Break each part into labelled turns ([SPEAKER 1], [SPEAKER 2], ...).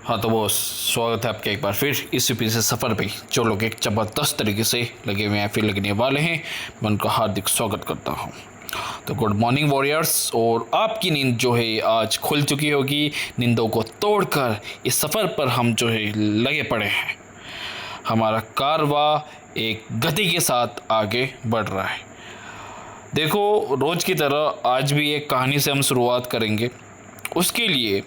[SPEAKER 1] हाँ तो वो स्वागत है आपका एक बार फिर इस पीछे सफ़र पे जो लोग एक ज़बरदस्त तरीके से लगे हुए हैं फिर लगने वाले हैं। मैं उनका हार्दिक स्वागत करता हूँ। तो गुड मॉर्निंग वॉरियर्स। और आपकी नींद जो है आज खुल चुकी होगी। नींदों को तोड़कर इस सफ़र पर हम जो है लगे पड़े हैं। हमारा कारवा एक गति के साथ आगे बढ़ रहा है। देखो, रोज़ की तरह आज भी एक कहानी से हम शुरुआत करेंगे, उसके लिए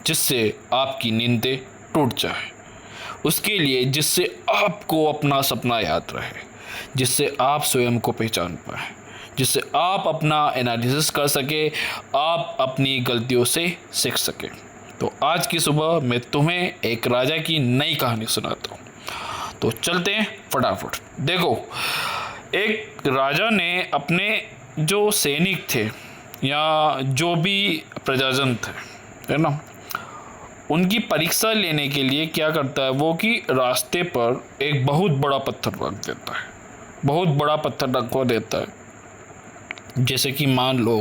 [SPEAKER 1] जिससे आपकी नींदें टूट जाए, उसके लिए जिससे आपको अपना सपना याद रहे, जिससे आप स्वयं को पहचान पाए, जिससे आप अपना एनालिसिस कर सके, आप अपनी गलतियों से सीख सके। तो आज की सुबह मैं तुम्हें एक राजा की नई कहानी सुनाता हूँ। तो चलते हैं फटाफट। देखो, एक राजा ने अपने जो सैनिक थे या जो भी प्रजाजन थे, है ना, उनकी परीक्षा लेने के लिए क्या करता है वो कि रास्ते पर एक बहुत बड़ा पत्थर रख देता है। बहुत बड़ा पत्थर रखवा देता है। जैसे कि मान लो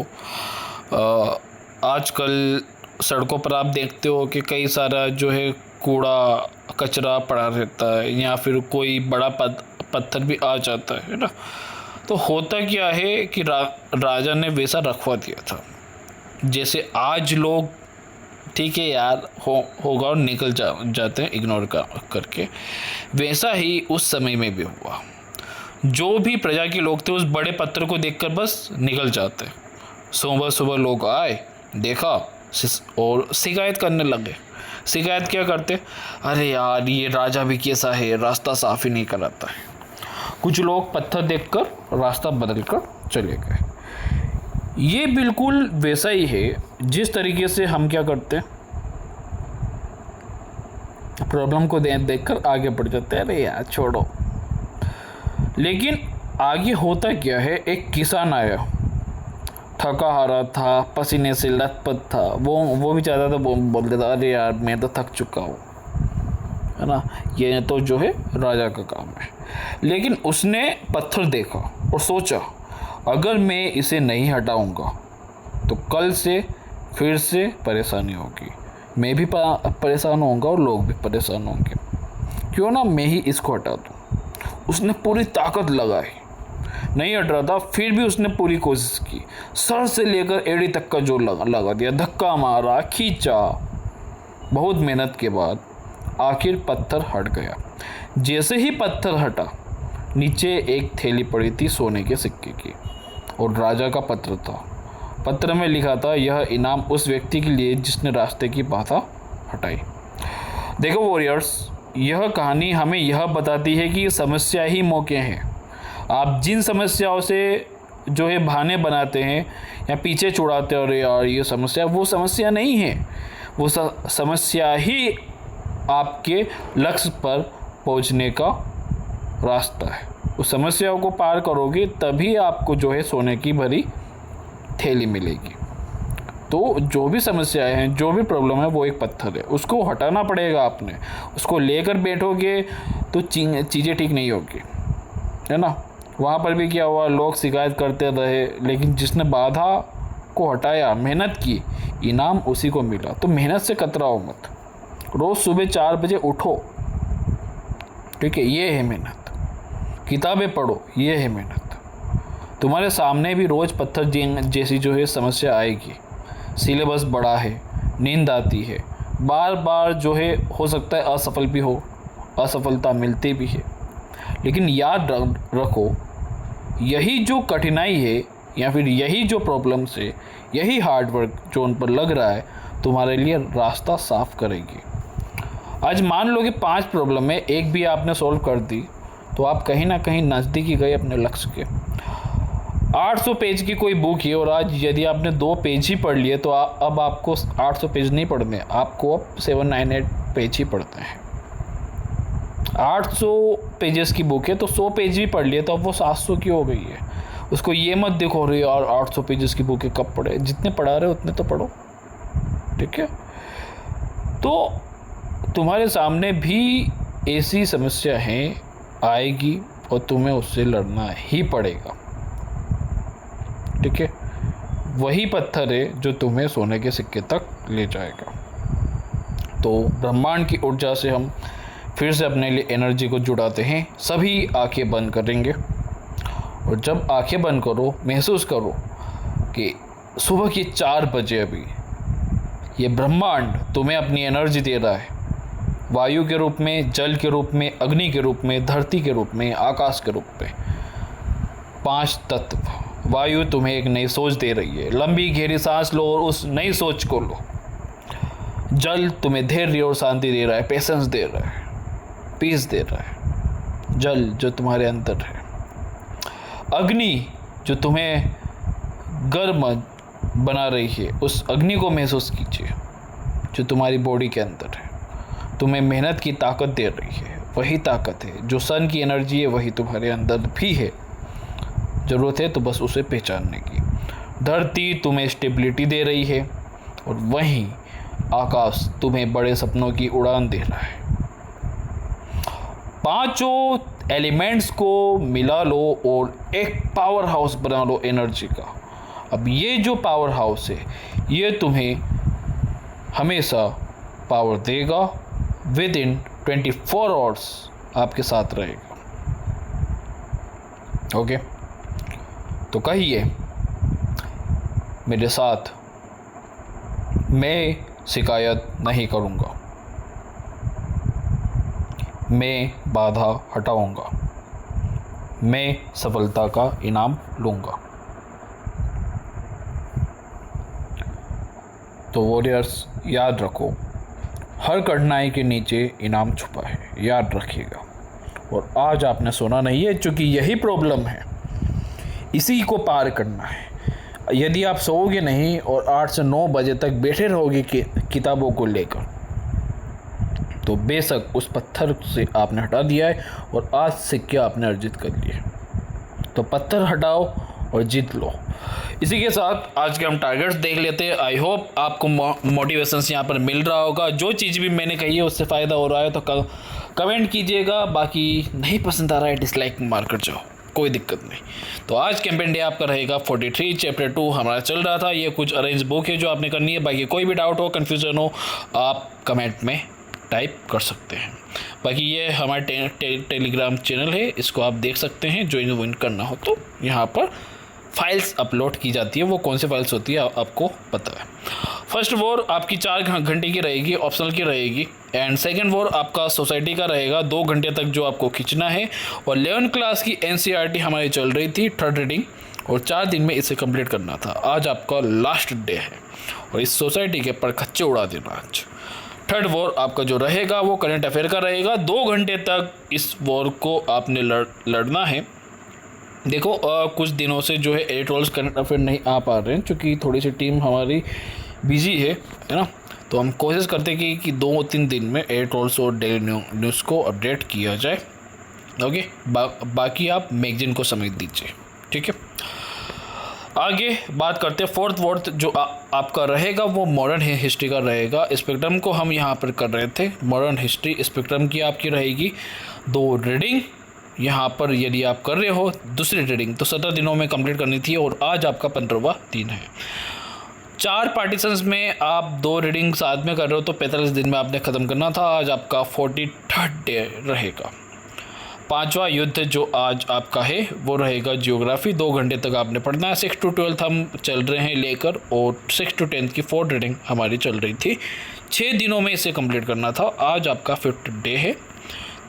[SPEAKER 1] आजकल सड़कों पर आप देखते हो कि कई सारा जो है कूड़ा कचरा पड़ा रहता है, या फिर कोई बड़ा पत्थर भी आ जाता है ना। तो होता क्या है कि राजा ने वैसा रखवा दिया था। जैसे आज लोग ठीक है यार होगा और निकल जाते हैं इग्नोर करके, वैसा ही उस समय में भी हुआ। जो भी प्रजा के लोग थे उस बड़े पत्थर को देखकर बस निकल जाते। सुबह सुबह लोग आए, देखा और शिकायत करने लगे। शिकायत क्या करते, अरे यार ये राजा भी कैसा है, रास्ता साफ ही नहीं कराता है। कुछ लोग पत्थर देखकर रास्ता बदल कर चले गए। ये बिल्कुल वैसा ही है जिस तरीके से हम क्या करते हैं, प्रॉब्लम को देखकर आगे बढ़ जाते हैं, अरे यार छोड़ो। लेकिन आगे होता क्या है, एक किसान आया, थका हारा था, पसीने से लथपथ था। वो भी चाहता था, बोलते था अरे यार मैं तो थक चुका हूँ, है ना। ये तो जो है राजा का काम है। लेकिन उसने पत्थर देखा और सोचा, अगर मैं इसे नहीं हटाऊंगा तो कल से फिर से परेशानी होगी। मैं भी परेशान होऊंगा और लोग भी परेशान होंगे। क्यों ना मैं ही इसको हटा दूं। उसने पूरी ताकत लगाई, नहीं हट रहा था, फिर भी उसने पूरी कोशिश की। सर से लेकर एड़ी तक का जोर लगा दिया, धक्का मारा, खींचा। बहुत मेहनत के बाद आखिर पत्थर हट गया। जैसे ही पत्थर हटा, नीचे एक थैली पड़ी थी सोने के सिक्के की, और राजा का पत्र था। पत्र में लिखा था, यह इनाम उस व्यक्ति के लिए जिसने रास्ते की बाधा हटाई। देखो वॉरियर्स, यह कहानी हमें यह बताती है कि समस्या ही मौके हैं। आप जिन समस्याओं से जो है बहाने बनाते हैं या पीछे छुड़ाते हो, अरे यार ये समस्या, वो समस्या नहीं है। वो समस्या ही आपके लक्ष्य पर पहुंचने का रास्ता है। उस समस्याओं को पार करोगे तभी आपको जो है सोने की भरी थैली मिलेगी। तो जो भी समस्याएं हैं, जो भी प्रॉब्लम है, वो एक पत्थर है, उसको हटाना पड़ेगा। आपने उसको लेकर बैठोगे तो चीज़ें ठीक नहीं होगी, है ना। वहाँ पर भी क्या हुआ, लोग शिकायत करते रहे, लेकिन जिसने बाधा को हटाया, मेहनत की, इनाम उसी को मिला। तो मेहनत से कतराओ मत। रोज़ सुबह 4 बजे उठो, ठीक है, ये है मेहनत। किताबें पढ़ो, ये है मेहनत। तुम्हारे सामने भी रोज़ पत्थर जैसी जो है समस्या आएगी। सिलेबस बड़ा है, नींद आती है, बार बार जो है हो सकता है असफल भी हो, असफलता मिलती भी है। लेकिन याद रखो, यही जो कठिनाई है या फिर यही जो प्रॉब्लम्स है, यही हार्डवर्क जो उन पर लग रहा है, तुम्हारे लिए रास्ता साफ करेगी। आज मान लो कि 5 प्रॉब्लम है, एक भी आपने सॉल्व कर दी तो आप कहीं ना कहीं नज़दीक ही गए अपने लक्ष्य के। 800 पेज की कोई बुक है और आज यदि आपने 2 पेज ही पढ़ लिए तो अब आपको 800 पेज नहीं पढ़ने, आपको अब 798 पेज ही पढ़ते हैं। 800 पेजेस की बुक है तो 100 पेज भी पढ़ लिए तो अब वो 700 की हो गई है। उसको ये मत देखो रहे यार 800 पेजेस की बुक है कब पढ़े, जितने पढ़ा रहे उतने तो पढ़ो, ठीक है। तो तुम्हारे सामने भी ऐसी समस्या है, आएगी और तुम्हें उससे लड़ना ही पड़ेगा, ठीक है। वही पत्थर है जो तुम्हें सोने के सिक्के तक ले जाएगा। तो ब्रह्मांड की ऊर्जा से हम फिर से अपने लिए एनर्जी को जुटाते हैं। सभी आंखें बंद करेंगे और जब आंखें बंद करो महसूस करो कि सुबह के 4 बजे अभी ये ब्रह्मांड तुम्हें अपनी एनर्जी दे रहा है, वायु के रूप में, जल के रूप में, अग्नि के रूप में, धरती के रूप में, आकाश के रूप में। 5 तत्व। वायु तुम्हें एक नई सोच दे रही है, लंबी गहरी सांस लो और उस नई सोच को लो। जल तुम्हें धैर्य और शांति दे रहा है, पेशेंस दे रहा है, पीस दे रहा है, जल जो तुम्हारे अंदर है। अग्नि जो तुम्हें गर्म बना रही है, उस अग्नि को महसूस कीजिए जो तुम्हारी बॉडी के अंदर है, तुम्हें मेहनत की ताकत दे रही है। वही ताकत है जो सन की एनर्जी है, वही तुम्हारे अंदर भी है। ज़रूरत है तो बस उसे पहचानने की। धरती तुम्हें स्टेबिलिटी दे रही है और वहीं आकाश तुम्हें बड़े सपनों की उड़ान दे रहा है। पांचों एलिमेंट्स को मिला लो और एक पावर हाउस बना लो एनर्जी का। अब ये जो पावर हाउस है ये तुम्हें हमेशा पावर देगा, विद इन 24 आवर्स आपके साथ रहेगा। ओके, तो कहिए मेरे साथ, मैं शिकायत नहीं करूँगा, मैं बाधा हटाऊँगा, मैं सफलता का इनाम लूँगा। तो वॉरियर्स याद रखो, हर कठिनाई के नीचे इनाम छुपा है, याद रखिएगा। और आज आपने सुना नहीं है क्योंकि यही प्रॉब्लम है, इसी को पार करना है। यदि आप सोओगे नहीं और 8 से 9 बजे तक बैठे रहोगे किताबों को लेकर, तो बेशक उस पत्थर से आपने हटा दिया है और आज से क्या आपने अर्जित कर लिया। तो पत्थर हटाओ और जीत लो। इसी के साथ आज के हम टारगेट्स देख लेते हैं। आई होप आपको मोटिवेशन यहाँ पर मिल रहा होगा। जो चीज़ भी मैंने कही है उससे फ़ायदा हो रहा है तो कमेंट कीजिएगा, बाकी नहीं पसंद आ रहा है डिसलाइक मार कर जाओ, कोई दिक्कत नहीं। तो आज कैंपेन डे आपका रहेगा 43 चैप्टर 2 हमारा चल रहा था। ये कुछ अरेंज बुक है जो आपने करनी है। बाकी कोई भी डाउट हो, कन्फ्यूज़न हो, आप कमेंट में टाइप कर सकते हैं। बाकी ये हमारे टेलीग्राम चैनल है, इसको आप देख सकते हैं। ज्वाइन करना हो तो यहाँ पर फाइल्स अपलोड की जाती है। वो कौन सी फाइल्स होती है आपको पता है। फर्स्ट वॉर आपकी 4 घंटे की रहेगी, ऑप्शनल की रहेगी। एंड सेकंड वॉर आपका सोसाइटी का रहेगा 2 घंटे तक जो आपको खींचना है। और 11th क्लास की NCERT हमारी चल रही थी, 3rd रीडिंग, और 4 दिन में इसे कंप्लीट करना था। आज आपका लास्ट डे है और इस सोसाइटी के पर खच्चे उड़ा देना आज। 3rd वॉर आपका जो रहेगा वो करंट अफेयर का रहेगा। 2 घंटे तक इस वॉर को आपने लड़ना है। देखो कुछ दिनों से जो है एडिटोरियल्स करंट अफेयर नहीं आ पा रहे हैं क्योंकि थोड़ी सी टीम हमारी बिजी है ना। तो हम कोशिश करते हैं कि 2-3 दिन में एडिटोरियल्स और डेली न्यूज़ को अपडेट किया जाए। ओके, बाकी आप मैगजीन को समझ दीजिए, ठीक है। आगे बात करते हैं 4th वॉर जो आपका रहेगा वो मॉडर्न हिस्ट्री का रहेगा। स्पेक्ट्रम को हम यहाँ पर कर रहे थे, मॉडर्न हिस्ट्री स्पेक्ट्रम की आपकी रहेगी 2 रीडिंग। यहाँ पर यदि आप कर रहे हो दूसरी रीडिंग तो 17 दिनों में कंप्लीट करनी थी और आज आपका 15वां दिन है। 4 पार्टीशंस में आप 2 रीडिंग साथ में कर रहे हो तो 45 दिन में आपने ख़त्म करना था। आज आपका 43rd डे रहेगा। 5वां युद्ध जो आज आपका है वो रहेगा जियोग्राफी। 2 घंटे तक आपने पढ़ना है। 6 to 12 हम चल रहे हैं लेकर और 6 to 10 की 4th रीडिंग हमारी चल रही थी। 6 दिनों में इसे कंप्लीट करना था। आज आपका 5th डे है।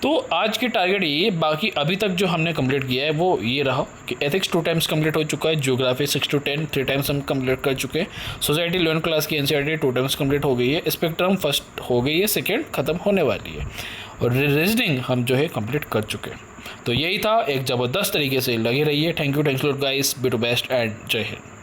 [SPEAKER 1] तो आज की टारगेट ये, बाकी अभी तक जो हमने कंप्लीट किया है वो ये रहा कि एथिक्स 2 टाइम्स कंप्लीट हो चुका है, जियोग्राफी 6 to 10 3 टाइम्स हम कंप्लीट कर चुके हैं, सोसाइटी 11 क्लास की NCERT 2 टाइम्स कंप्लीट हो गई है, स्पेक्ट्रम फर्स्ट हो गई है, सेकेंड ख़त्म होने वाली है और रीजनिंग हम जो है कंप्लीट कर चुके हैं। तो यही था, एक ज़बरदस्त तरीके से लगे रहिए। Thank you lot guys, be to best and Jai Hind.